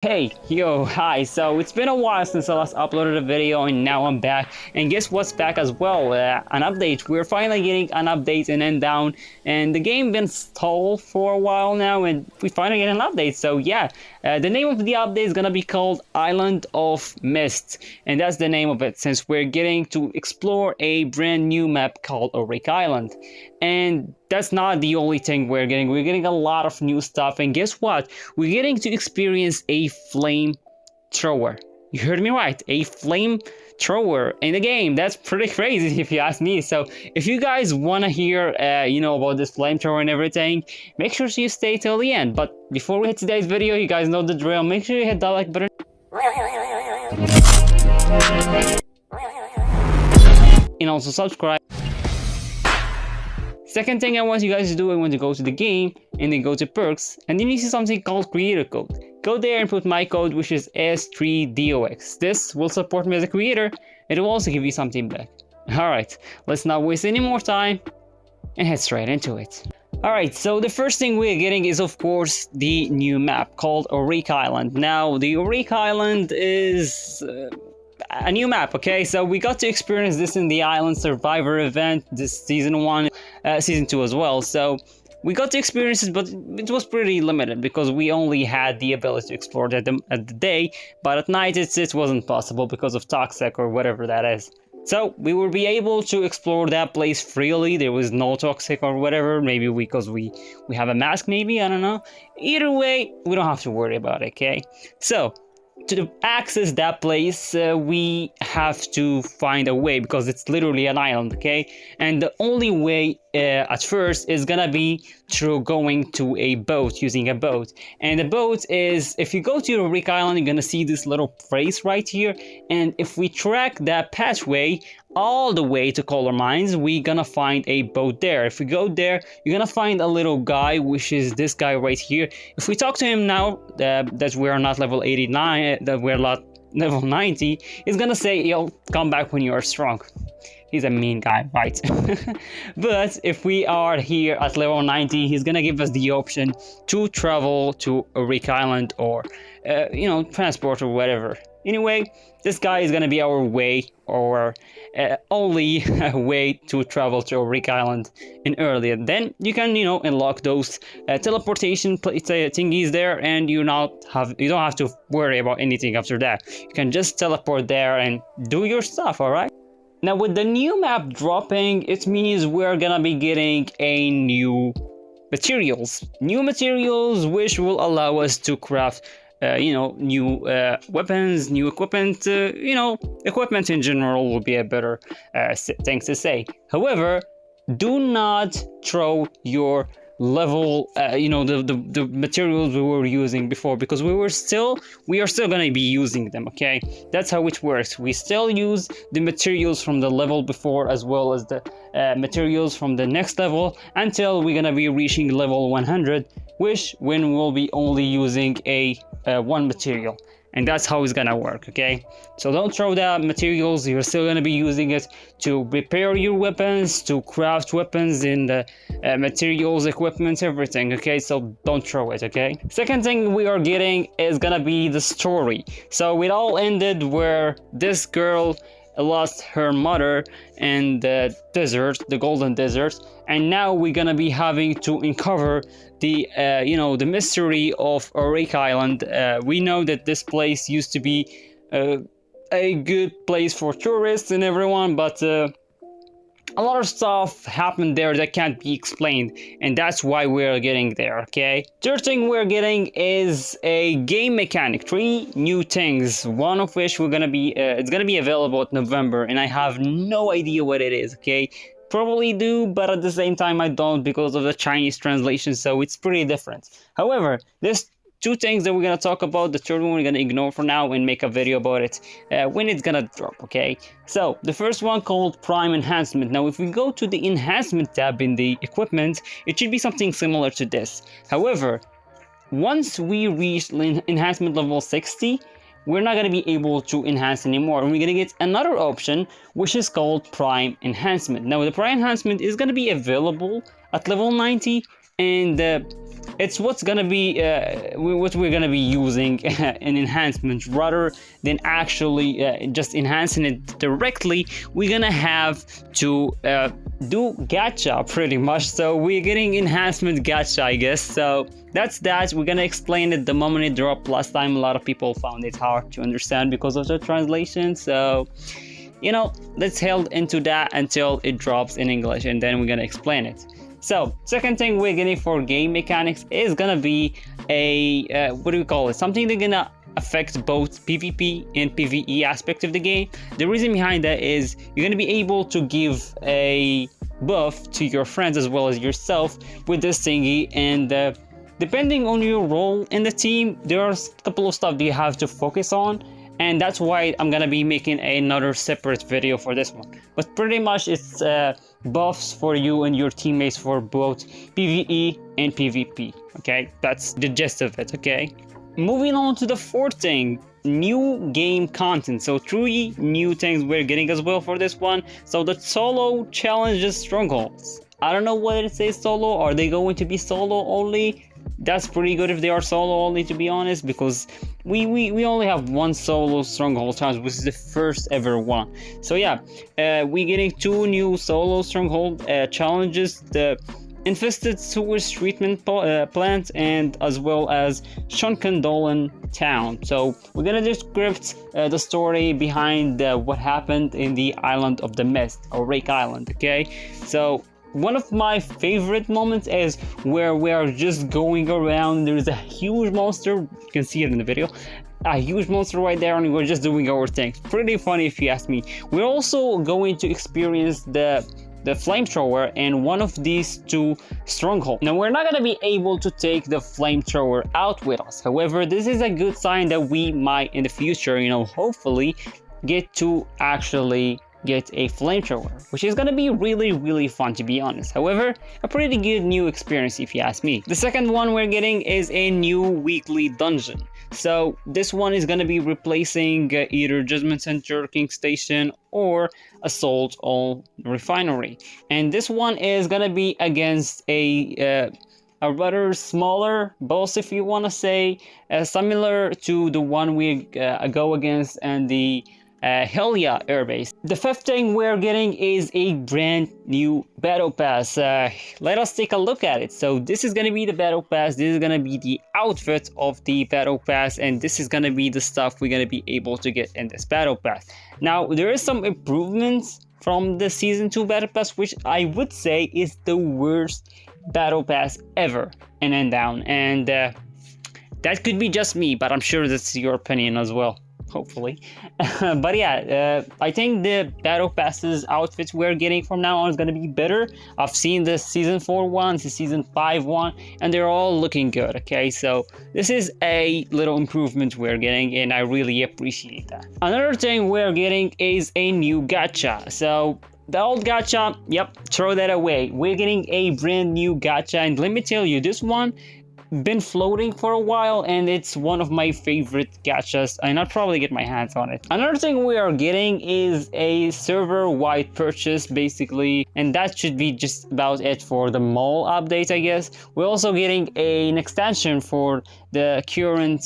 Hey, yo, hi. So it's been a while since I last uploaded a video and now I'm back. And guess what's back as well? An update. We're finally getting an update in Undawn, and the game been stalled for a while now and we finally get an update. So yeah, the name of the update is gonna be called Island of Mist. And that's the name of it since we're getting to explore a brand new map called Orq Island. And that's not the only thing we're getting. We're getting a lot of new stuff, and guess what? We're getting to experience a flame thrower. You heard me right, a flame thrower in the game. That's pretty crazy if you ask me. So if you guys want to hear, about this flamethrower and everything, make sure you stay till the end. But before we hit today's video, you guys know the drill. Make sure you hit that like button and also subscribe. Second thing I want you guys to do, I want to go to the game and then go to perks, and then you see something called creator code. Go there and put my code, which is S3DOX. This will support me as a creator. It will also give you something back. Alright, let's not waste any more time and head straight into it. Alright, so the first thing we're getting is of course the new map called Orq Island. Now the Orq Island is a new map, okay? So we got to experience this in the Island Survivor event, this season 1, season 2 as well. So we got to experience it, but it was pretty limited because we only had the ability to explore it at the day, but at night it wasn't possible because of toxic or whatever that is. So we will be able to explore that place freely. There was no toxic or whatever, maybe because we have a mask, maybe, I don't know. Either way, we don't have to worry about it, okay? So to access that place, we have to find a way because it's literally an island, okay? And the only way at first is gonna be through going to a boat, using a boat. And the boat is, if you go to Orq Island, you're gonna see this little phrase right here. And if we track that pathway all the way to Color Mines, we're gonna find a boat there. If we go there, you're gonna find a little guy, which is this guy right here. If we talk to him now, that we are not level 89, that we're not level 90, he's gonna say, "Yo, come back when you are strong." He's a mean guy, right? But if we are here at level 90, he's gonna give us the option to travel to Orq Island or, transport or whatever. Anyway, this guy is gonna be our way, or only way to travel to Orq Island in earlier. Then you can, unlock those teleportation thingies there, and you don't have to worry about anything after that. You can just teleport there and do your stuff, alright? Now with the new map dropping, it means we're gonna be getting a new materials. New materials which will allow us to craft new weapons, new equipment, equipment in general will be a better thing to say. However, do not throw your level, the materials we were using before, because we are still going to be using them, okay? That's how it works. We still use the materials from the level before as well as the materials from the next level until we're going to be reaching level 100, which when we'll be only using a one material. And that's how it's gonna work, okay? So don't throw the materials. You're still gonna be using it to repair your weapons, to craft weapons in the materials, equipment, everything, okay? So don't throw it, okay? Second thing we are getting is gonna be the story. So it all ended where this girl lost her mother in the desert, the golden desert, and now we're gonna be having to uncover the the mystery of Orq Island. We know that this place used to be a good place for tourists and everyone, but a lot of stuff happened there that can't be explained, and that's why we're getting there, okay? Third thing we're getting is a game mechanic. 3 new things, one of which we're gonna be it's gonna be available in November, and I have no idea what it is, okay? Probably do, but at the same time I don't, because of the Chinese translation, so it's pretty different. However, there's 2 things that we're gonna talk about. The third one we're gonna ignore for now and make a video about it when it's gonna drop, okay? So the first one called Prime Enhancement. Now if we go to the Enhancement tab in the equipment, it should be something similar to this. However, once we reach enhancement level 60, we're not going to be able to enhance anymore, and we're going to get another option which is called Prime Enhancement. Now the Prime Enhancement is going to be available at level 90 and it's what's gonna be what we're gonna be using an enhancement rather than actually just enhancing it directly. We're gonna have to do gacha pretty much, so we're getting enhancement gacha, I guess. So that's that. We're gonna explain it the moment it dropped. Last time a lot of people found it hard to understand because of the translation, so you know, let's hold into that until it drops in English, and then we're gonna explain it. So second thing we're getting for game mechanics is gonna be a what do we call it, something that's gonna affect both PvP and PvE aspect of the game. The reason behind that is you're gonna be able to give a buff to your friends as well as yourself with this thingy, and depending on your role in the team, there's a couple of stuff that you have to focus on, and that's why I'm gonna be making another separate video for this one. But pretty much it's buffs for you and your teammates for both PvE and PvP. Okay, that's the gist of it. Okay, moving on to the fourth thing, new game content. So 3 new things we're getting as well for this one. So the solo challenges strongholds. I don't know whether it says solo, are they going to be solo only? That's pretty good if they are solo only, to be honest, because we only have one solo stronghold challenge, which is the first ever one. So yeah, we're getting 2 new solo stronghold challenges: the infested sewage treatment plant and as well as Undawn town. So we're gonna describe the story behind what happened in the island of the mist, Orq Island. Okay, so one of my favorite moments is where we are just going around. There's a huge monster, you can see it in the video, a huge monster right there, and we're just doing our thing. Pretty funny if you ask me. We're also going to experience the flamethrower in one of these 2 strongholds. Now we're not going to be able to take the flamethrower out with us. However, this is a good sign that we might in the future, you know, hopefully get to actually get a flamethrower, which is gonna be really fun, to be honest. However, a pretty good new experience if you ask me. The second one we're getting is a new weekly dungeon. So this one is gonna be replacing either Judgment Center, King Station, or Assault on Refinery. And this one is gonna be against a rather smaller boss, if you want to say, similar to the one we go against and the Helia airbase. The fifth thing we're getting is a brand new battle pass. Let us take a look at it. So this is gonna be the battle pass, this is gonna be the outfit of the battle pass, and this is gonna be the stuff we're gonna be able to get in this battle pass. Now there is some improvements from the season 2 battle pass, which I would say is the worst battle pass ever in Undawn, and that could be just me, but I'm sure that's your opinion as well, hopefully. But yeah, I think the battle passes outfits we're getting from now on is going to be better. I've seen the season 4 one, the season 5 one, and they're all looking good. Okay, so this is a little improvement we're getting, and I really appreciate that. Another thing we're getting is a new gacha. So the old gacha, yep, throw that away. We're getting a brand new gacha, and let me tell you, this one been floating for a while, and it's one of my favorite gachas, and I'll probably get my hands on it. Another thing we are getting is a server-wide purchase, basically, and that should be just about it for the mall update, I guess. We're also getting an extension for the current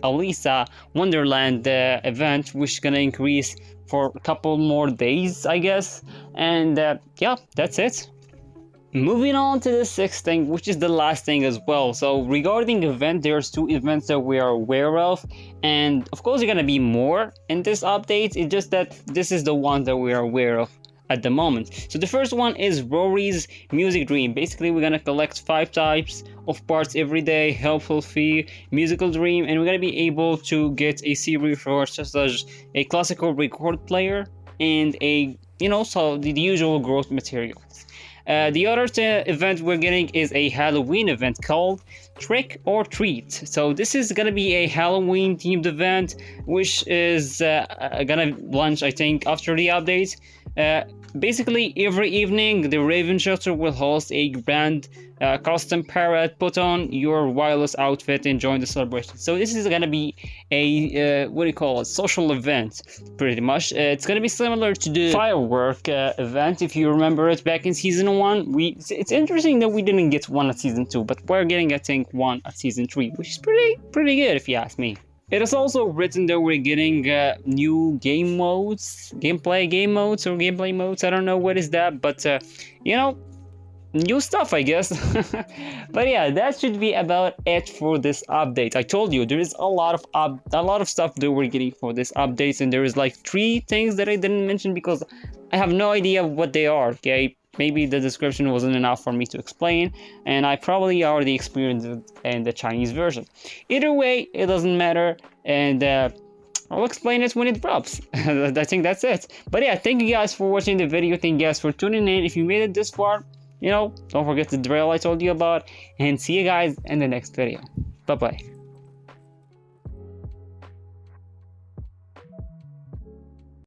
Alisa Wonderland event, which is gonna increase for a couple more days, I guess. And yeah, that's it. Moving on to the sixth thing, which is the last thing as well. So regarding event, there's 2 events that we are aware of, and of course there's gonna be more in this update. It's just that this is the one that we are aware of at the moment. So the first one is Rory's Music Dream. Basically, we're gonna collect 5 types of parts every day, helpful fee, musical dream, and we're gonna be able to get a series for such as a classical record player and a, you know, so the usual growth materials. The other event we're getting is a Halloween event called Trick or Treat. So this is gonna be a Halloween themed event, which is gonna launch, I think, after the update. Basically, every evening, the Raven Shelter will host a grand custom parade. Put on your wireless outfit and join the celebration. So this is gonna be a what do you call it? Social event, pretty much. It's gonna be similar to the firework event, if you remember it back in season 1. It's interesting that we didn't get one at season 2, but we're getting, I think, one at season 3, which is pretty good if you ask me. It is also written that we're getting new game modes, gameplay modes. I don't know what is that, but you know, new stuff, I guess. But yeah, that should be about it for this update. I told you there is a lot of stuff that we're getting for this update, and there is like 3 things that I didn't mention because I have no idea what they are. Okay. Maybe the description wasn't enough for me to explain, and I probably already experienced it in the Chinese version. Either way, it doesn't matter, and I'll explain it when it drops. I think that's it. But yeah, thank you guys for watching the video. Thank you guys for tuning in. If you made it this far, you know, don't forget the drill I told you about, and see you guys in the next video. Bye-bye.